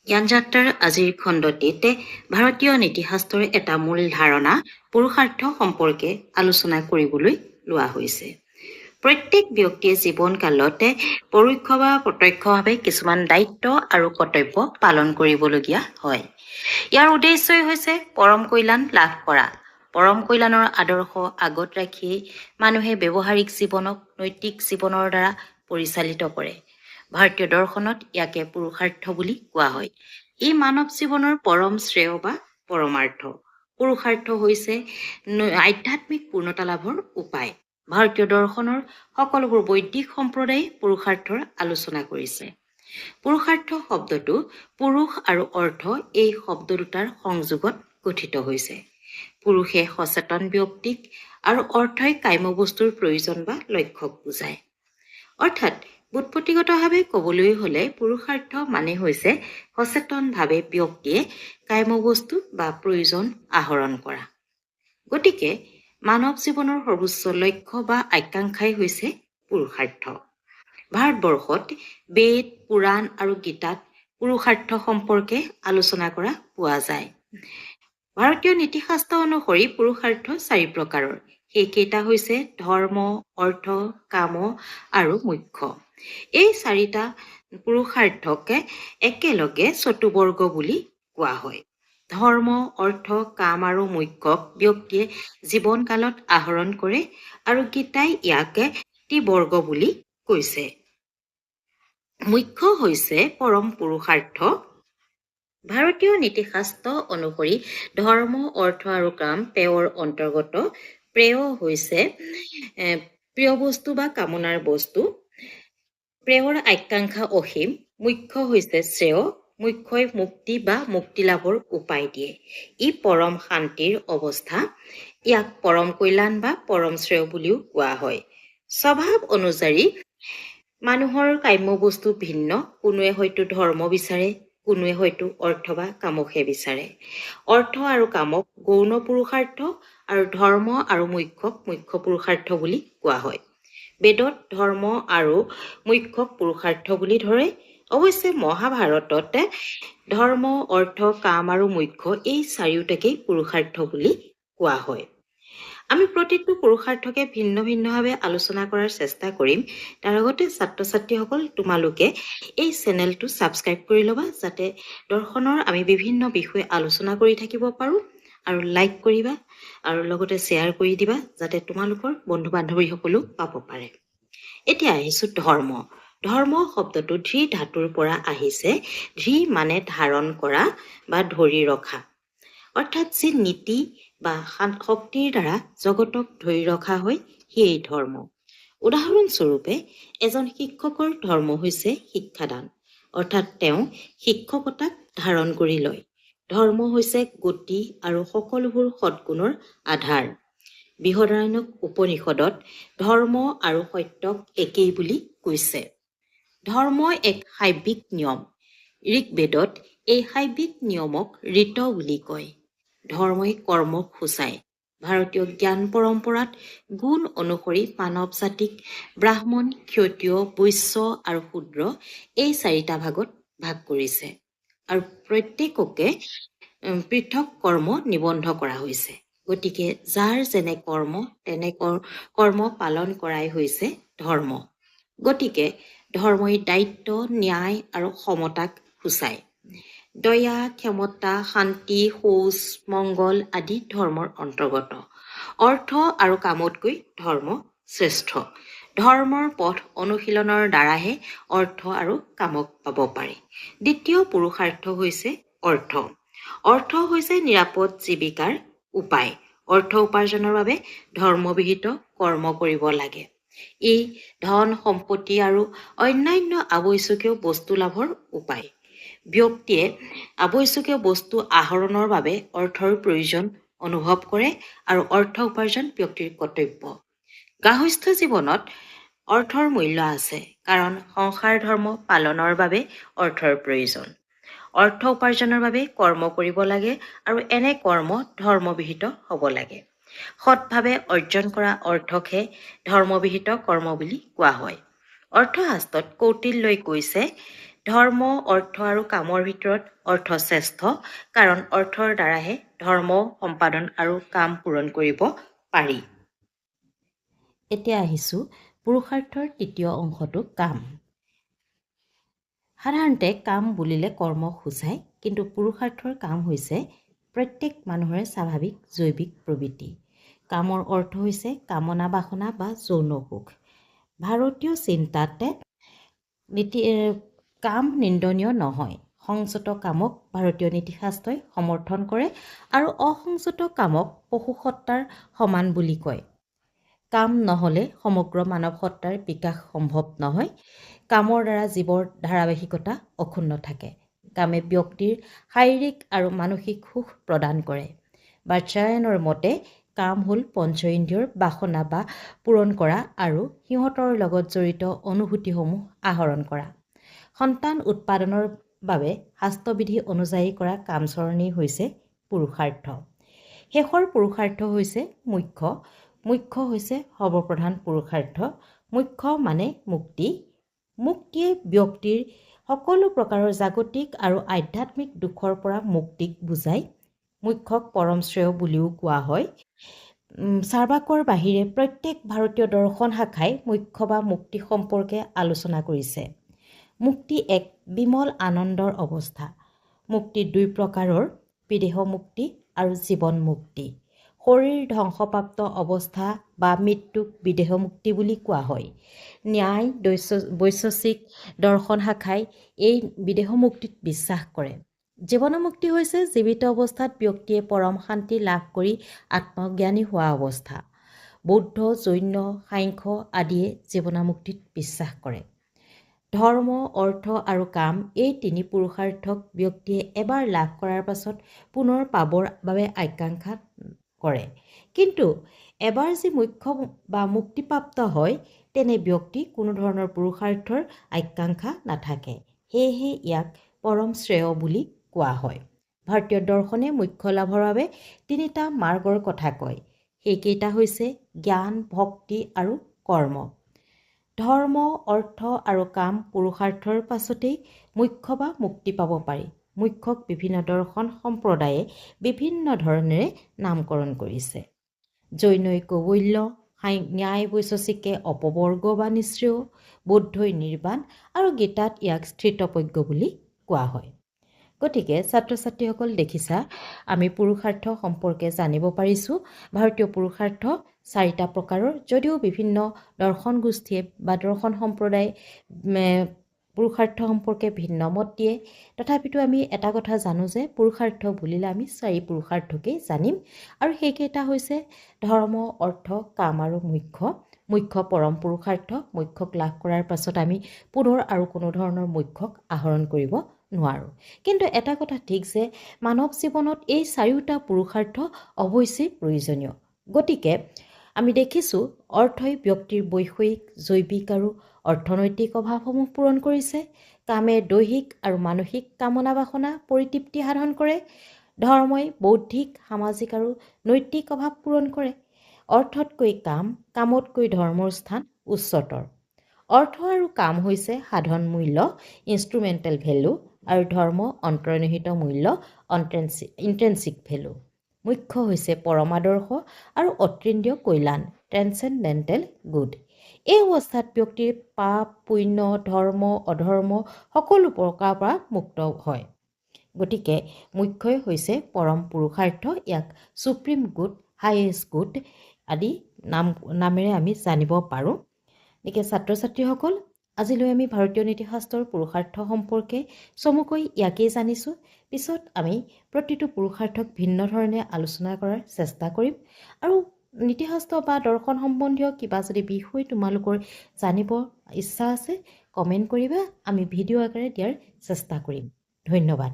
জ্ঞান যাত্ৰাৰ আজিৰ খণ্ডটিতে ভাৰতীয় নীতিশাস্ত্ৰৰ এটা মূল ধাৰণা পুৰুষাৰ্থ সম্পৰ্কে আলোচনা কৰিবলৈ লোৱা হৈছে। প্ৰত্যেক ব্যক্তিয়ে জীৱনকালতে পৰোক্ষ বা প্ৰত্যক্ষভাৱে কিছুমান দায়িত্ব আৰু কৰ্তব্য পালন কৰিবলগীয়া হয়। ইয়াৰ উদ্দেশ্যই হৈছে পৰম কল্যাণ লাভ কৰা। পৰম কল্যাণৰ আদৰ্শ আগত ৰাখি মানুহে ব্যৱহাৰিক জীৱনক নৈতিক জীৱনৰ দ্বাৰা পৰিচালিত কৰে। ভাৰতীয় দৰ্শনত ইয়াকে পুৰুষাৰ্থ বুলি কোৱা হয়। ই মানৱ জীৱনৰ পৰম শ্ৰেয় বা পৰমাৰ্থ। পুৰুষাৰ্থ হৈছে আধ্যাত্মিক পূৰ্ণতা লাভৰ উপায়। ভাৰতীয় দৰ্শনৰ সকলোবোৰ বৈদিক সম্প্ৰদায়ে পুৰুষাৰ্থৰ আলোচনা কৰিছে। পুৰুষাৰ্থ শব্দটো পুৰুষ আৰু অৰ্থ এই শব্দ দুটাৰ সংযোগত গঠিত হৈছে। পুৰুষে সচেতন ব্যক্তিক আৰু অৰ্থই কাম্য বস্তুৰ প্ৰয়োজন বা লক্ষ্যক বুজায়। অৰ্থাৎ বুৎপত্তিগতভাৱে ক'বলৈ হ'লে পুৰুষাৰ্থ মানে হৈছে সচেতনভাৱে ব্যক্তিয়ে কাম্য বস্তু বা প্ৰয়োজন আহৰণ কৰা। গতিকে মানৱ জীৱনৰ সৰ্বোচ্চ লক্ষ্য বা আকাংক্ষাই হৈছে পুৰুষাৰ্থ। ভাৰতবৰ্ষত বেদ, পুৰাণ আৰু গীতাত পুৰুষাৰ্থ সম্পৰ্কে আলোচনা কৰা পোৱা যায়। ভাৰতীয় নীতিশাস্ত্ৰ অনুসৰি পুৰুষাৰ্থ 4 প্ৰকাৰৰ। সেইকেইটা হৈছে ধৰ্ম, অৰ্থ, কাম আৰু মোক্ষ। এই 4টা পুৰুষাৰ্থকে একেলগে চতুবৰ্গ বুলি কোৱা হয়। ধৰ্ম, অৰ্থ, কাম আৰু মোক্ষক ব্যক্তিয়ে জীৱনকালত আহৰণ কৰে আৰু গীতাই ইয়াকে ত্ৰিবৰ্গ বুলি কৈছে। মোক্ষ হৈছে পৰম পুৰুষাৰ্থ। ভাৰতীয় নীতিশাস্ত্ৰ অনুসৰি ধৰ্ম, অৰ্থ আৰু কাম প্ৰেয়ৰ অন্তৰ্গত। প্ৰেয় হৈছে প্ৰিয় বস্তু বা কামনাৰ বস্তু। প্ৰেয়ৰ আকাংক্ষা অসীম। মোক্ষ হৈছে শ্ৰেয়। মোক্ষই মুক্তি বা মুক্তি লাভৰ উপায় দিয়ে। ই পৰম শান্তিৰ অৱস্থা। ইয়াক পৰম কল্যাণ বা পৰম শ্ৰেয় বুলিও কোৱা হয়। স্বভাৱ অনুযায়ী মানুহৰ কাম্য বস্তু ভিন্ন। কোনোৱে হয়তো ধৰ্ম বিচাৰে, কোনোৱে হয়তো অৰ্থ বা কামকহে বিচাৰে। অৰ্থ আৰু কামক গৌণ পুৰুষাৰ্থ আৰু ধৰ্ম আৰু মোক্ষক মুখ্য পুৰুষাৰ্থ বুলি কোৱা হয়। বেদত ধৰ্ম আৰু মোক্ষক পুৰুষাৰ্থ বুলি ধৰে। অৱশ্যে মহাভাৰততে ধৰ্ম, অৰ্থ, কাম আৰু মোক্ষ এই 4টাকেই পুৰুষাৰ্থ বুলি কোৱা হয়। আমি প্ৰতিটো পুৰুষাৰ্থকে ভিন্ন ভিন্নভাৱে আলোচনা কৰাৰ চেষ্টা কৰিম। তাৰ আগতে ছাত্ৰ-ছাত্ৰীসকল তোমালোকে এই চেনেলটো ছাবস্ক্ৰাইব কৰি ল'বা, যাতে দৰ্শনৰ আমি বিভিন্ন বিষয় আলোচনা কৰি থাকিব পাৰোঁ। আৰু লাইক কৰিবা আৰু লগতে শ্বেয়াৰ কৰি দিবা, যাতে তোমালোকৰ বন্ধু-বান্ধৱীসকলেও পাব পাৰে। এতিয়া আহিছোঁ ধৰ্ম। ধৰ্ম শব্দটো ধৃ ধাতুৰ পৰা আহিছে। ধৃ মানে ধাৰণ কৰা বা ধৰি ৰখা। অৰ্থাৎ যি নীতি বা শক্তিৰ দ্বাৰা জগতক ধৰি ৰখা হয়, সেই ধৰ্ম। উদাহৰণস্বৰূপে এজন শিক্ষকৰ ধৰ্ম হৈছে শিক্ষাদান। অৰ্থাৎ তেওঁ শিক্ষকতাক ধাৰণ কৰি লয়। ধৰ্ম হৈছে গতি আৰু সকলোবোৰ সদ্গুণৰ আধাৰ। বৃহদাৰণ্যক উপনিষদত ধৰ্ম আৰু সত্যক একেই বুলি কৈছে। ধৰ্ম এক সাব্যিক নিয়ম। ঋগ্বেদত এই সাব্যিক নিয়মক ঋত বুলি কয়। ধৰ্মই কৰ্মক সূচায়। ভাৰতীয় জ্ঞান পৰম্পৰাত গুণ অনুসৰি মানৱ জাতিক ব্ৰাহ্মণ, ক্ষত্ৰিয়, বৈশ্য আৰু শূদ্ৰ এই 4টা ভাগত ভাগ কৰিছে। আৰু প্ৰত্যেককে পৃথক কৰ্ম নিবন্ধ কৰা হৈছে। গতিকে যাৰ যেনে কৰ্ম তেনে কৰ্ম পালন কৰাই হৈছে ধৰ্ম। গতিকে ধৰ্মই দায়িত্ব, ন্যায় আৰু সমতাক সূচায়। দয়া, ক্ষমতা, শান্তি, শৌচ, মংগল আদি ধৰ্মৰ অন্তৰ্গত। অৰ্থ আৰু কামতকৈ ধৰ্ম শ্ৰেষ্ঠ। ধৰ্মৰ পথ অনুশীলনৰ দ্বাৰাহে অৰ্থ আৰু কামক পাব পাৰি। দ্বিতীয় পুৰুষাৰ্থ হৈছে অৰ্থ। অৰ্থ হৈছে নিৰাপদ জীৱিকাৰ উপায়। অৰ্থ উপাৰ্জনৰ বাবে ধৰ্মবিহিত কৰ্ম কৰিব লাগে। ই ধন, সম্পত্তি আৰু অন্যান্য আৱশ্যকীয় বস্তু লাভৰ উপায়। ব্যক্তিয়ে আৱশ্যকীয় বস্তু আহৰণৰ বাবে অৰ্থৰ প্ৰয়োজন অনুভৱ কৰে আৰু অৰ্থ উপাৰ্জন ব্যক্তিৰ কৰ্তব্য। গাৰ্হস্থ্য জীৱনত অৰ্থৰ মূল্য আছে, কাৰণ সংসাৰ ধৰ্ম পালনৰ বাবে অৰ্থৰ প্ৰয়োজন। অৰ্থ উপাৰ্জনৰ বাবে কৰ্ম কৰিব লাগে আৰু এনে কৰ্ম ধৰ্মবিহিত হ'ব লাগে। সৎভাৱে অৰ্জন কৰা অৰ্থকহে ধৰ্মবিহিত কৰ্ম বুলি কোৱা হয়। অৰ্থশাস্ত্ৰত কৌটিল্যই কৈছে, ধৰ্ম, অৰ্থ আৰু কামৰ ভিতৰত অৰ্থ শ্ৰেষ্ঠ, কাৰণ অৰ্থৰ দ্বাৰাহে ধৰ্ম সম্পাদন আৰু কাম পূৰণ কৰিব পাৰি। এতিয়া আহিছোঁ পুৰুষাৰ্থৰ তৃতীয় অংশটো কাম। সাধাৰণতে কাম বুলিলে কৰ্মক সূচায়, কিন্তু পুৰুষাৰ্থৰ কাম হৈছে প্ৰত্যেক মানুহৰে স্বাভাৱিক জৈৱিক প্ৰবৃত্তি। কামৰ অৰ্থ হৈছে কামনা বাসনা বা যৌন সুখ। ভাৰতীয় চিন্তাতে কাম নিন্দনীয় নহয়। সংযত কামক ভাৰতীয় নীতিশাস্ত্ৰই সমৰ্থন কৰে আৰু অসংযত কামক পশুসত্তাৰ সমান বুলি কয়। কাম নহ'লে সমগ্ৰ মানৱ সত্তাৰ বিকাশ সম্ভৱ নহয়। কামৰ দ্বাৰা জীৱৰ ধাৰাবাহিকতা অক্ষুণ্ণ থাকে। কামে ব্যক্তিৰ শাৰীৰিক আৰু মানসিক সুখ প্ৰদান কৰে। বাৎসায়নৰ মতে কাম হ'ল পঞ্চ ইন্দ্ৰিয়ৰ বাসনা বা পূৰণ কৰা আৰু সিহঁতৰ লগত জড়িত অনুভূতিসমূহ আহৰণ কৰা। সন্তান উৎপাদনৰ বাবে শাস্ত্ৰবিধি অনুযায়ী কৰা কামচৰণেই হৈছে পুৰুষাৰ্থ। শেষৰ পুৰুষাৰ্থ হৈছে মুখ্য। মুখ্য হৈছে সৰ্বপ্ৰধান পুৰুষাৰ্থ। মুখ্য মানে মুক্তি। মুক্তিয়ে ব্যক্তিৰ সকলো প্ৰকাৰৰ জাগতিক আৰু আধ্যাত্মিক দুখৰ পৰা মুক্তিক বুজায়। মুখ্যক পৰম শ্ৰেয় বুলিও কোৱা হয়। চাৰ্বাকৰ বাহিৰে প্ৰত্যেক ভাৰতীয় দৰ্শন শাখাই মুখ্য বা মুক্তি সম্পৰ্কে আলোচনা কৰিছে। মুক্তি এক বিমল আনন্দৰ অৱস্থা। মুক্তি দুই প্ৰকাৰৰ, বিদেহ মুক্তি আৰু জীৱন মুক্তি। শৰীৰ ধ্বংসপ্ৰাপ্ত অৱস্থা বা মৃত্যুক বিদেহ মুক্তি বুলি কোৱা হয়। ন্যায় বৈশেষিক দৰ্শন শাখাই এই বিদেহ মুক্তিত বিশ্বাস কৰে। জীৱন মুক্তি হৈছে জীৱিত অৱস্থাত ব্যক্তিয়ে পৰম শান্তি লাভ কৰি আত্মজ্ঞানী হোৱা অৱস্থা। বৌদ্ধ, জৈন, সাংখ্য আদিয়ে জীৱনামুক্তিত বিশ্বাস কৰে। ধৰ্ম, অৰ্থ আৰু কাম এই তিনি পুৰুষাৰ্থক ব্যক্তিয়ে এবাৰ লাভ কৰাৰ পাছত পুনৰ পাবৰ বাবে আকাংক্ষা কৰে। কিন্তু এবাৰ যি মুখ্য বা মুক্তিপ্ৰাপ্ত হয়, তেনে ব্যক্তি কোনো ধৰণৰ পুৰুষাৰ্থৰ আকাংক্ষা নাথাকে। সেয়েহে ইয়াক পৰম শ্ৰেয় বুলি কোৱা হয়। ভাৰতীয় দৰ্শনে মুখ্য লাভৰ বাবে তিনিটা মাৰ্গৰ কথা কয়। সেইকেইটা হৈছে জ্ঞান, ভক্তি আৰু কৰ্ম। ধৰ্ম, অৰ্থ আৰু কাম পুৰুষাৰ্থৰ পাছতেই মুখ্য বা মুক্তি পাব পাৰি। মুখ্যক বিভিন্ন দৰ্শন সম্প্ৰদায়ে বিভিন্ন ধৰণেৰে নামকৰণ কৰিছে। জৈনই কৈৱল্য, ন্যায় বৈশেষিকে অপবৰ্গ বা নিঃশ্ৰেয়, বৌদ্ধই নিৰ্বাণ আৰু গীতাত ইয়াক স্থিতপ্ৰজ্ঞ বুলি কোৱা হয়। গতিকে ছাত্ৰ ছাত্ৰীসকল দেখিছা, আমি পুৰুষাৰ্থ সম্পৰ্কে জানিব পাৰিছোঁ। ভাৰতীয় পুৰুষাৰ্থ চাৰিটা প্ৰকাৰৰ, যদিও বিভিন্ন দৰ্শন গোষ্ঠীয়ে বা দৰ্শন সম্প্ৰদায়ে পুৰুষাৰ্থ সম্পৰ্কে ভিন্ন মত দিয়ে, তথাপিতো আমি এটা কথা জানো যে পুৰুষাৰ্থ বুলিলে আমি চাৰি পুৰুষাৰ্থকেই জানিম। আৰু সেইকেইটা হৈছে ধৰ্ম, অৰ্থ, কাম আৰু মুখ্য। মুখ্য পৰম পুৰুষাৰ্থ। মুখ্যক লাভ কৰাৰ পাছত আমি পুনৰ আৰু কোনো ধৰণৰ মুখ্যক আহৰণ কৰিব নোৱাৰোঁ। কিন্তু এটা কথা ঠিক যে মানৱ জীৱনত এই চাৰিওটা পুৰুষাৰ্থ অৱশ্যেই প্ৰয়োজনীয়। গতিকে আমি দেখিছোঁ অৰ্থই ব্যক্তিৰ বৈষয়িক, জৈৱিক আৰু অৰ্থনৈতিক অভাৱসমূহ পূৰণ কৰিছে। কামে দৈহিক আৰু মানসিক কামনা বাসনা পৰিতৃপ্তি সাধন কৰে। ধৰ্মই বৌদ্ধিক, সামাজিক আৰু নৈতিক অভাৱ পূৰণ কৰে। অৰ্থতকৈ কাম, কামতকৈ ধৰ্মৰ স্থান উচ্চতৰ। অৰ্থ আৰু কাম হৈছে সাধন মূল্য, ইনষ্ট্ৰুমেণ্টেল ভেলু, আৰু ধৰ্ম অন্তৰ্নিহিত মূল্য, ইণ্ট্ৰেনচিক ভেলু। মুখ্য হৈছে পৰমাদৰ্শ আৰু অতীন্দ্ৰিয় কল্যাণ, ট্ৰেন্সেণ্ডেণ্টেল গুড। এই অৱস্থাত ব্যক্তিৰ পাপ, পুণ্য, ধৰ্ম, অধৰ্ম সকলো প্ৰকাৰৰ পৰা মুক্ত হয়। গতিকে মুখ্যই হৈছে পৰম পুৰুষাৰ্থ। ইয়াক সুপ্ৰিম গুড, হাইয়েষ্ট গুড আদি নামেৰে আমি জানিব পাৰোঁ। গতিকে ছাত্ৰ ছাত্ৰীসকল, আজিলৈ আমি ভাৰতীয় নীতিশাস্ত্ৰৰ পুৰুষাৰ্থ সম্পৰ্কে চমুকৈ ইয়াকেই জানিছোঁ। পিছত আমি প্ৰতিটো পুৰুষাৰ্থক ভিন্ন ধৰণে আলোচনা কৰাৰ চেষ্টা কৰিম। আৰু নীতিশাস্ত্ৰ বা দৰ্শন সম্বন্ধীয় কিবা যদি বিষয় তোমালোকৰ জানিব ইচ্ছা আছে, কমেণ্ট কৰিবা। আমি ভিডিঅ' আকাৰে দিয়াৰ চেষ্টা কৰিম। ধন্যবাদ।